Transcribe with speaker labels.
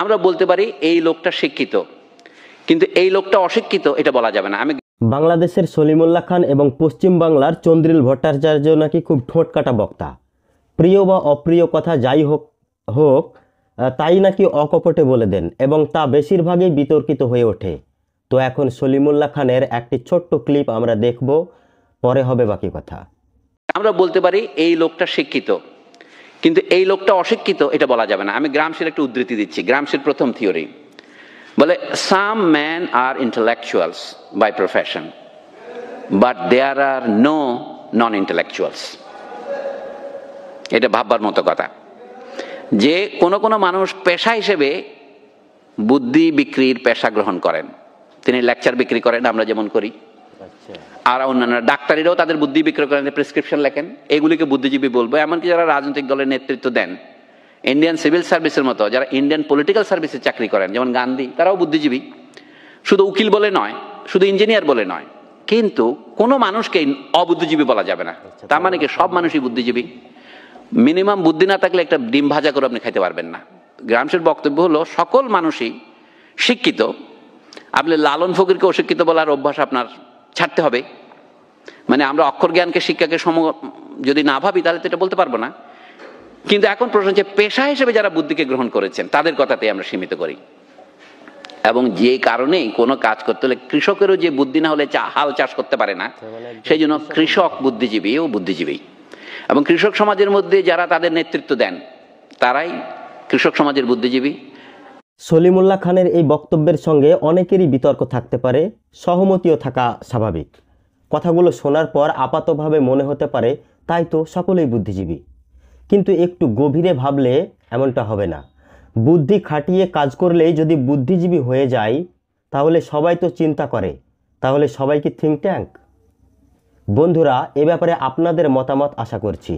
Speaker 1: আমরা বলতে পারি এই লোকটা শিক্ষিত, কিন্তু এই লোকটা অশিক্ষিত এটা বলা যাবে না। আমি
Speaker 2: বাংলাদেশের সলিমুল্লাহ খান এবং পশ্চিম বাংলার চন্দ্রিল ভট্টাচার্য নাকি খুব ঠোঁট কাটা বক্তা। প্রিয় বা অপ্রিয় কথা যাই হোক হোক তাই নাকি অকপটে বলে দেন এবং তা বেশিরভাগই বিতর্কিত হয়ে ওঠে। তো এখন সলিমুল্লাহ খানের একটি ছোট্ট ক্লিপ আমরা দেখব, পরে হবে বাকি কথা।
Speaker 1: আমরা বলতে পারি এই লোকটা শিক্ষিত, কিন্তু এই লোকটা অশিক্ষিত এটা বলা যাবে না। আমি গ্রামসির একটা উদ্ধৃতি দিচ্ছি, গ্রামসির প্রথম থিওরি বলে, some man are intellectuals by profession but there are no non intellectuals. এটা ভাববার মতো কথা যে কোনো কোনো মানুষ পেশা হিসেবে বুদ্ধি বিক্রির পেশা গ্রহণ করেন। তিনি লেকচার বিক্রি করেন, আমরা যেমন করি, আর অন্যান্য ডাক্তারিরাও তাদের বুদ্ধি বিক্রি করেন, প্রেসক্রিপশন লেখেন, এগুলিকে বুদ্ধিজীবী বলবো। এমনকি যারা রাজনৈতিক দলের নেতৃত্ব দেন, ইন্ডিয়ান সিভিল সার্ভিসের মতো যারা ইন্ডিয়ান পলিটিক্যাল সার্ভিসে চাকরি করেন, যেমন গান্ধী, তারাও বুদ্ধিজীবী। শুধু উকিল বলে নয়, শুধু ইঞ্জিনিয়ার বলে নয়, কিন্তু কোনো মানুষকে অবুদ্ধিজীবী বলা যাবে না। তার মানে কি সব মানুষই বুদ্ধিজীবী? মিনিমাম বুদ্ধি না থাকলে একটা ডিম ভাজা করে আপনি খাইতে পারবেন না। গ্রামসের বক্তব্য হলো সকল মানুষই শিক্ষিত। আপনি লালন ফকিরকে অশিক্ষিত বলার অভ্যাস আপনার ছাড়তে হবে। মানে আমরা অক্ষর জ্ঞানকে শিক্ষাকে যদি না ভাবি তাহলে তো এটা বলতে পারবো না। কিন্তু এখন প্রশ্ন হচ্ছে পেশা হিসেবে যারা বুদ্ধিকে গ্রহণ করেছেন তাদের কথাতেই আমরা সীমিত করি। এবং যে কারণেই কোনো কাজ করতে হলে, কৃষকেরও যে বুদ্ধি না হলে হাল চাষ করতে পারে না, সেই জন্য কৃষক বুদ্ধিজীবী ও বুদ্ধিজীবী। এবং কৃষক সমাজের মধ্যে যারা তাদের নেতৃত্ব দেন তারাই কৃষক সমাজের বুদ্ধিজীবী।
Speaker 2: সলিমুল্লাহ খানের এই বক্তব্যের সঙ্গে অনেকেরই বিতর্ক থাকতে পারে, সহমতিও থাকা স্বাভাবিক। কথাগুলো শোনার পর আপাতভাবে মনে হতে পারে তাই তো সকলেই বুদ্ধিজীবী, কিন্তু একটু গভীরে ভাবলে এমনটা হবে না। বুদ্ধি খাটিয়ে কাজ করলেই যদি বুদ্ধিজীবী হয়ে যায়, তাহলে সবাই তো চিন্তা করে, তাহলে সবাই কি থিঙ্ক ট্যাঙ্ক? বন্ধুরা, এ ব্যাপারে আপনাদের মতামত আশা করছি।